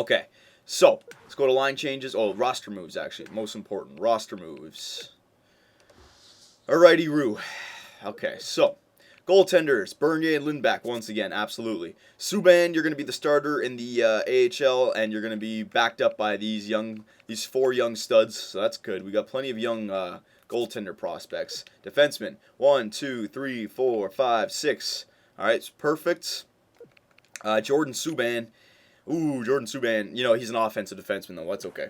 Okay, so let's go to line changes. Oh, roster moves, actually. Most important. Roster moves. Alrighty, Roo. Okay, so goaltenders, Bernier and Lindback once again, absolutely. Subban, you're going to be the starter in the AHL, and you're going to be backed up by these four young studs, so that's good. We got plenty of young goaltender prospects. Defensemen, 1, 2, 3, 4, 5, 6. All right, it's perfect. Jordan Subban. Ooh, Jordan Subban, he's an offensive defenseman, though. That's okay.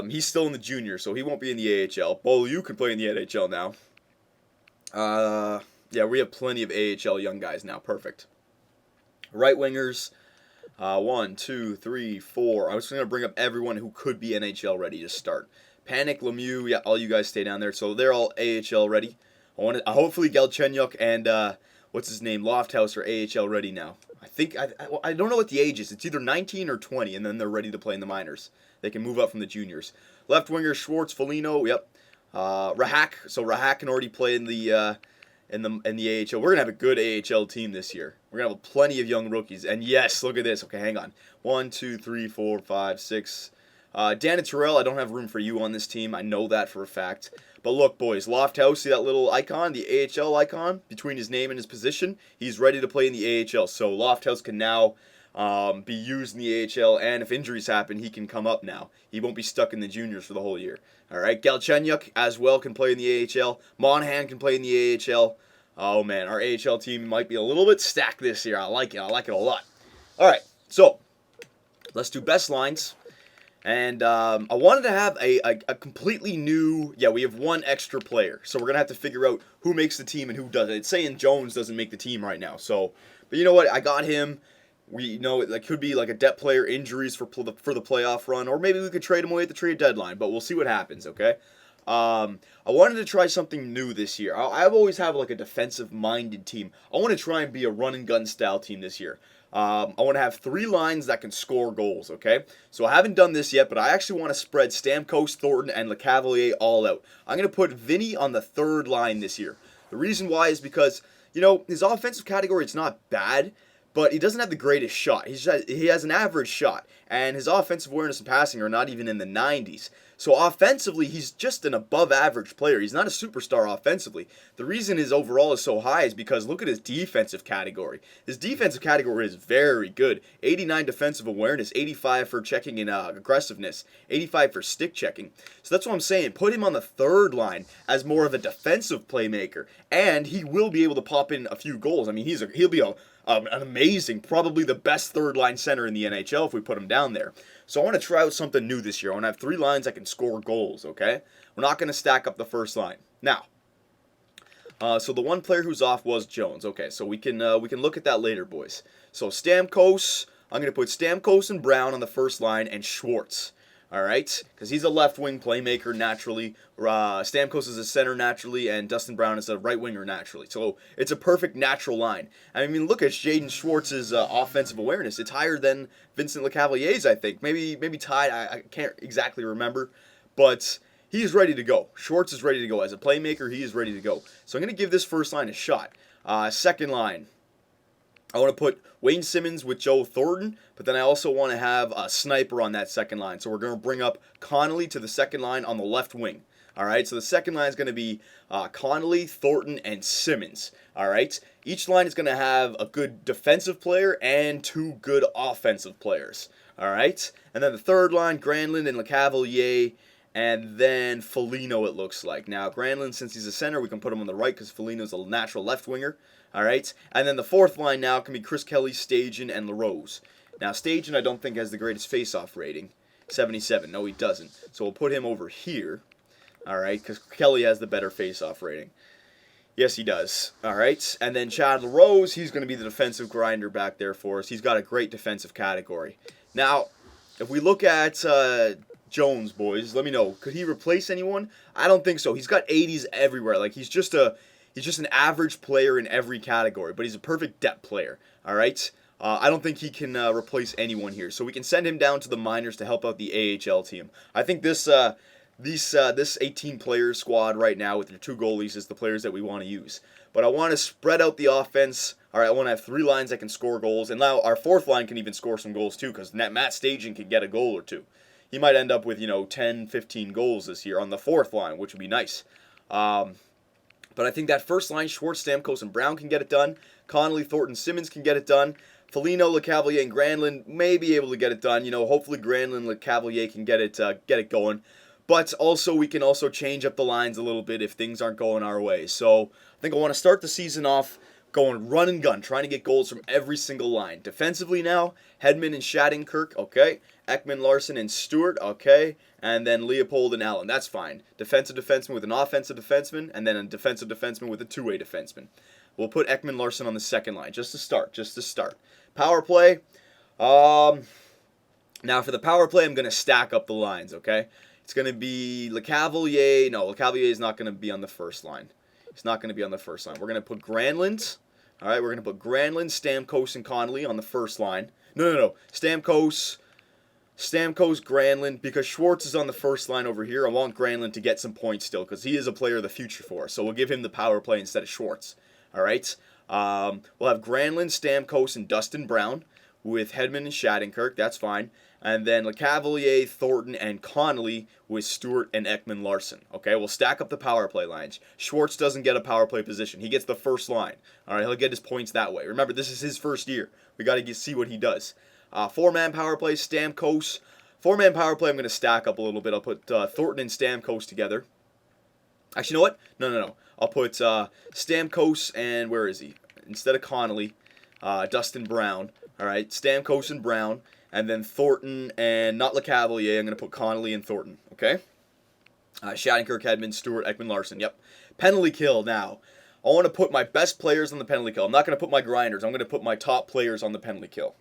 He's still in the junior, so he won't be in the AHL. You can play in the NHL now. Yeah, we have plenty of AHL young guys now. Perfect. Right wingers, 1, 2, 3, 4. I was going to bring up everyone who could be NHL ready to start. Panic, Lemieux, yeah, all you guys stay down there. So they're all AHL ready. Hopefully Galchenyuk and what's his name, Lofthouse are AHL ready now. I don't know what the age is. It's either 19 or 20, and then they're ready to play in the minors. They can move up from the juniors. Left winger Schwartz, Foligno, yep. Rahak, so Rahak can already play in the AHL. We're gonna have a good AHL team this year. We're gonna have plenty of young rookies. And yes, look at this. Okay, hang on. 1, 2, 3, 4, 5, 6. Dan and Terrell, I don't have room for you on this team. I know that for a fact. But look, boys, Lofthouse, see that little icon, the AHL icon between his name and his position? He's ready to play in the AHL. So Lofthouse can now be used in the AHL, and if injuries happen, he can come up now. He won't be stuck in the juniors for the whole year. All right, Galchenyuk as well can play in the AHL. Monahan can play in the AHL. Oh, man, our AHL team might be a little bit stacked this year. I like it. I like it a lot. All right, so let's do best lines. And I wanted to have a completely new, we have one extra player. So we're going to have to figure out who makes the team and who doesn't. It's saying Jones doesn't make the team right now. So, but you know what? I got him. We know it could be like a depth player, injuries for the playoff run, or maybe we could trade him away at the trade deadline. But we'll see what happens, okay? I wanted to try something new this year. I've always had like a defensive-minded team. I want to try and be a run-and-gun style team this year. I want to have 3 lines that can score goals, okay? So I haven't done this yet, but I actually want to spread Stamkos, Thornton, and LeCavalier all out. I'm going to put Vinny on the 3rd line this year. The reason why is because, his offensive category, it's not bad, but he doesn't have the greatest shot. He has an average shot, and his offensive awareness and passing are not even in the 90s. So offensively, he's just an above-average player. He's not a superstar offensively. The reason his overall is so high is because look at his defensive category. His defensive category is very good. 89 defensive awareness, 85 for checking and aggressiveness, 85 for stick checking. So that's what I'm saying. Put him on the 3rd line as more of a defensive playmaker, and he will be able to pop in a few goals. I mean, he'll be an amazing, probably the best 3rd line center in the NHL if we put him down there. So I want to try out something new this year. I want to have 3 lines that can score goals, okay? We're not going to stack up the first line. Now, so the one player who's off was Jones. Okay, so we can look at that later, boys. So Stamkos, I'm going to put Stamkos and Brown on the first line and Schwartz. All right, because he's a left wing playmaker naturally. Stamkos is a center naturally, and Dustin Brown is a right winger naturally. So it's a perfect natural line. I mean, look at Jaden Schwartz's offensive awareness. It's higher than Vincent Lecavalier's, I think. Maybe tied. I can't exactly remember, but he's ready to go. Schwartz is ready to go as a playmaker. He is ready to go. So I'm going to give this first line a shot. Second line. I want to put Wayne Simmons with Joe Thornton, but then I also want to have a sniper on that second line. So we're going to bring up Connolly to the second line on the left wing. All right, so the second line is going to be Connolly, Thornton, and Simmons. All right, each line is going to have a good defensive player and 2 good offensive players. All right, and then the third line, Granlund and LeCavalier, and then Foligno, it looks like. Now, Granlund, since he's a center, we can put him on the right because Foligno's a natural left winger. All right, and then the fourth line now can be Chris Kelly, Stajan, and LaRose. Now, Stajan, I don't think has the greatest face-off rating, 77. No, he doesn't. So we'll put him over here, all right, because Kelly has the better face-off rating. Yes, he does. All right, and then Chad LaRose, he's going to be the defensive grinder back there for us. He's got a great defensive category. Now, if we look at Jones, boys, let me know. Could he replace anyone? I don't think so. He's got 80s everywhere. Like, he's just an average player in every category, but he's a perfect depth player, all right? I don't think he can replace anyone here, so we can send him down to the minors to help out the AHL team. I think this this 18 player squad right now with your 2 goalies is the players that we want to use. But I want to spread out the offense. All right, I want to have 3 lines that can score goals, and now our 4th line can even score some goals too, because Matt Stajan can get a goal or 2. He might end up with 10, 15 goals this year on the 4th line, which would be nice. But I think that first line, Schwartz, Stamkos, and Brown can get it done. Connolly, Thornton, Simmons can get it done. Foligno, LeCavalier, and Granlund may be able to get it done. Hopefully Granlund, LeCavalier can get it going. But also we can also change up the lines a little bit if things aren't going our way. So I think I want to start the season off going run and gun, trying to get goals from every single line. Defensively now, Hedman and Shattenkirk, okay. Ekman, Larson, and Stewart, okay. And then Leopold and Allen, that's fine. Defensive defenseman with an offensive defenseman, and then a defensive defenseman with a 2-way defenseman. We'll put Ekman, Larson on the second line, just to start. Power play, now for the power play, I'm going to stack up the lines, okay. It's going to be LeCavalier. No, LeCavalier is not going to be on the first line. He's not going to be on the first line. We're going to put Granlund. All right, we're going to put Granlund, Stamkos, and Connolly on the first line. No. Stamkos, Granlund, because Schwartz is on the first line over here. I want Granlund to get some points still because he is a player of the future for us. So we'll give him the power play instead of Schwartz. All right. We'll have Granlund, Stamkos, and Dustin Brown with Hedman and Shattenkirk. That's fine. And then LeCavalier, Thornton, and Connolly with Stewart and Ekman Larson. Okay, we'll stack up the power play lines. Schwartz doesn't get a power play position. He gets the first line. All right, he'll get his points that way. Remember, this is his first year. We got to see what he does. 4-man power play, Stamkos. 4-man power play, I'm going to stack up a little bit. I'll put Thornton and Stamkos together. Actually, you know what? No. I'll put Stamkos and, where is he? Instead of Connolly, Dustin Brown. All right, Stamkos and Brown. And then Thornton and not LeCavalier. I'm going to put Connolly and Thornton. Okay? Shattenkirk, Hedman, Stewart, Ekman, Larson. Yep. Penalty kill now. I want to put my best players on the penalty kill. I'm not going to put my grinders. I'm going to put my top players on the penalty kill.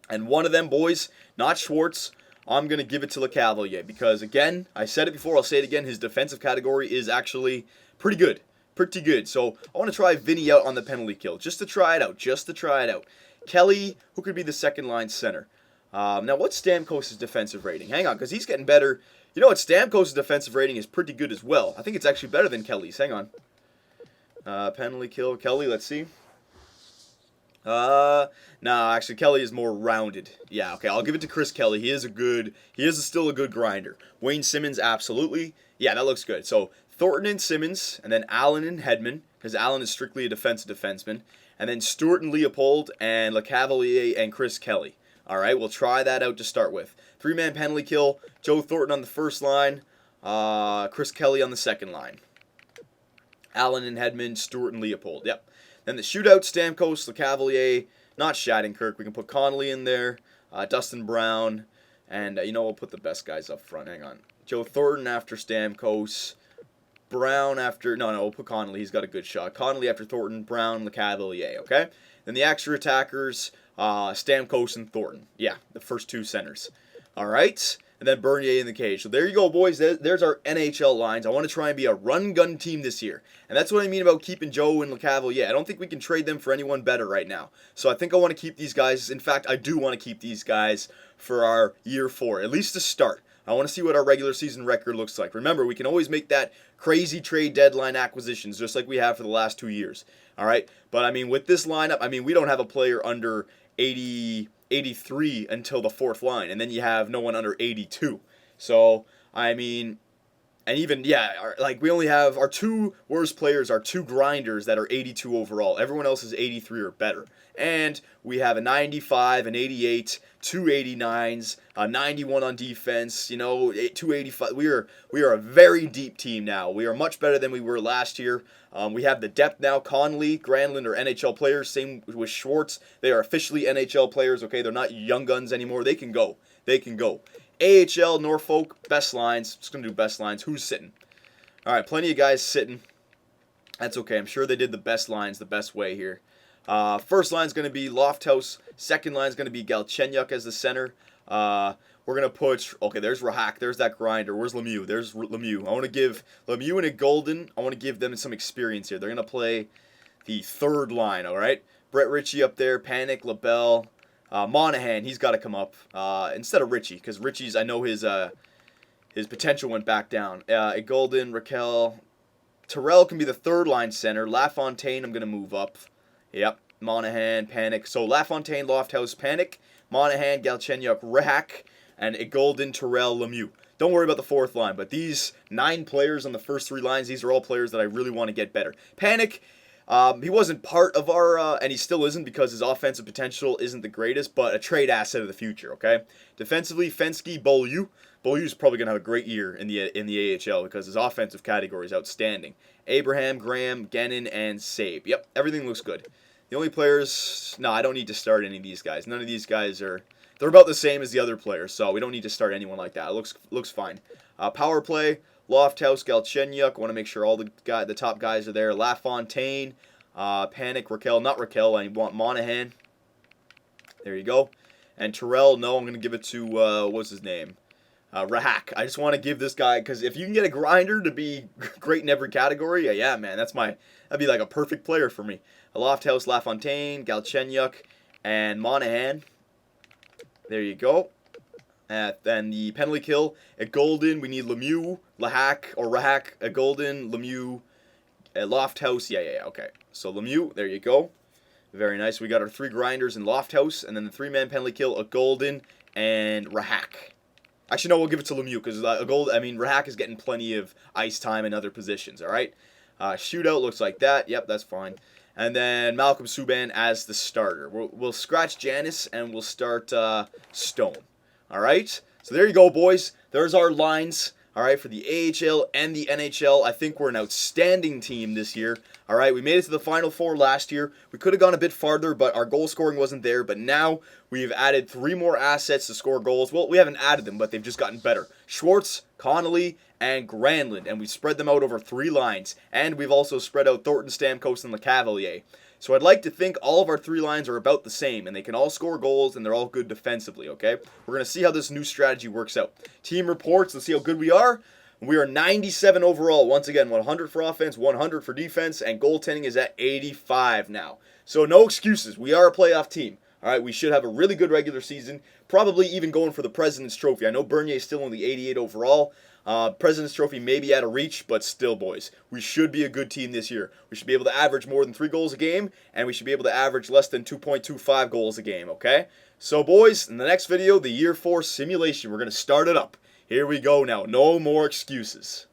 And one of them, boys, not Schwartz, I'm going to give it to LeCavalier. Because, again, I said it before, I'll say it again, his defensive category is actually pretty good. Pretty good. So I want to try Vinny out on the penalty kill. Just to try it out. Kelly, who could be the second line center? Now, what's Stamkos' defensive rating? Hang on, because he's getting better. You know what? Stamkos' defensive rating is pretty good as well. I think it's actually better than Kelly's. Hang on. Penalty kill. Kelly, let's see. No, actually, Kelly is more rounded. Yeah, okay, I'll give it to Chris Kelly. He is still a good grinder. Wayne Simmons, absolutely. Yeah, that looks good. So, Thornton and Simmons, and then Allen and Hedman, because Allen is strictly a defensive defenseman. And then Stewart and Leopold, and LeCavalier and Chris Kelly. All right, we'll try that out to start with. 3-man penalty kill. Joe Thornton on the first line. Chris Kelly on the second line. Allen and Hedman, Stewart and Leopold. Yep. Then the shootout, Stamkos, LeCavalier, not Shattenkirk. We can put Connolly in there. Dustin Brown. And, we'll put the best guys up front. Hang on. Joe Thornton after Stamkos. Brown after... No, we'll put Connolly. He's got a good shot. Connolly after Thornton. Brown, LeCavalier. Okay? Then the extra attackers... Stamkos and Thornton. Yeah, the first 2 centers. All right. And then Bernier in the cage. So there you go, boys. There's our NHL lines. I want to try and be a run-gun team this year. And that's what I mean about keeping Joe and LeCavalier. I don't think we can trade them for anyone better right now. So I think I want to keep these guys. In fact, I do want to keep these guys for our year 4, at least to start. I want to see what our regular season record looks like. Remember, we can always make that crazy trade deadline acquisitions just like we have for the last 2 years. All right? But, with this lineup, we don't have a player under 83 until the 4th line, and then you have no one under 82. So, and even, we only have our 2 worst players are 2 grinders that are 82 overall. Everyone else is 83 or better. And we have a 95, an 88, 289s, a 91 on defense, 285. We are a very deep team now. We are much better than we were last year. We have the depth now. Connolly, Granlund are NHL players. Same with Schwartz. They are officially NHL players, okay? They're not young guns anymore. They can go. AHL, Norfolk, best lines. Just going to do best lines. Who's sitting? All right, plenty of guys sitting. That's okay. I'm sure they did the best lines the best way here. First line's going to be Lofthouse. Second line's going to be Galchenyuk as the center. We're going to put... Okay, there's Rahak. There's that grinder. Where's Lemieux? There's Lemieux. I want to give Lemieux and a Golden. I want to give them some experience here. They're going to play the third line, all right? Brett Ritchie up there. Panic, LaBelle. Monahan, he's got to come up instead of Ritchie. Because Ritchie's... I know his his potential went back down. Golden, Raquel, Terrell can be the third line center. LaFontaine, I'm going to move up. Yep. Monahan, Panic. So LaFontaine, Lofthouse, Panic, Monahan, Galchenyuk, Rahak, and Golden, Terrell, Lemieux. Don't worry about the fourth line, but these 9 players on the first 3 lines, these are all players that I really want to get better. Panic, he wasn't part of our, and he still isn't because his offensive potential isn't the greatest, but a trade asset of the future, okay? Defensively, Fensky, Beaulieu. Beaulieu's probably going to have a great year in the AHL because his offensive category is outstanding. Abraham, Graham, Gannon, and Sabe. Yep, everything looks good. The only players, no, I don't need to start any of these guys. None of these guys are, they're about the same as the other players, so we don't need to start anyone like that. It looks fine. Power play, Lofthouse, Galchenyuk. Want to make sure all the top guys are there. LaFontaine, Panic, Raquel, not Raquel. I want Monahan. There you go. And Terrell, no, I'm going to give it to, what's his name? Rahak. I just want to give this guy, because if you can get a grinder to be great in every category, yeah, man, that'd be like a perfect player for me. Lofthouse, LaFontaine, Galchenyuk, and Monahan. There you go. Then the penalty kill at Golden, we need Lemieux, Rahak, at Golden, Lemieux, at Lofthouse. Yeah, okay. So Lemieux, there you go. Very nice. We got our 3 grinders in Lofthouse, and then the 3-man penalty kill at Golden and Rahak. Actually, no, we'll give it to Lemieux because Rahak is getting plenty of ice time in other positions. All right. Shootout looks like that. Yep, that's fine. And then Malcolm Subban as the starter. We'll scratch Janice and we'll start Stone. All right. So there you go, boys. There's our lines. All right, for the AHL and the NHL. I think we're an outstanding team this year. All right, we made it to the Final Four last year. We could have gone a bit farther, but our goal scoring wasn't there. But now we've added 3 more assets to score goals. Well, we haven't added them, but they've just gotten better. Schwartz, Connolly, and Granlund. And we've spread them out over 3 lines. And we've also spread out Thornton, Stamkos, and LeCavalier. So I'd like to think all of our 3 lines are about the same, and they can all score goals, and they're all good defensively, okay? We're going to see how this new strategy works out. Team reports, let's see how good we are. We are 97 overall. Once again, 100 for offense, 100 for defense, and goaltending is at 85 now. So no excuses. We are a playoff team. All right, we should have a really good regular season, probably even going for the President's Trophy. I know Bernier is still only 88 overall. President's Trophy may be out of reach, but still, boys, we should be a good team this year. We should be able to average more than 3 goals a game, and we should be able to average less than 2.25 goals a game, okay? So, boys, in the next video, the Year 4 simulation, we're going to start it up. Here we go now. No more excuses.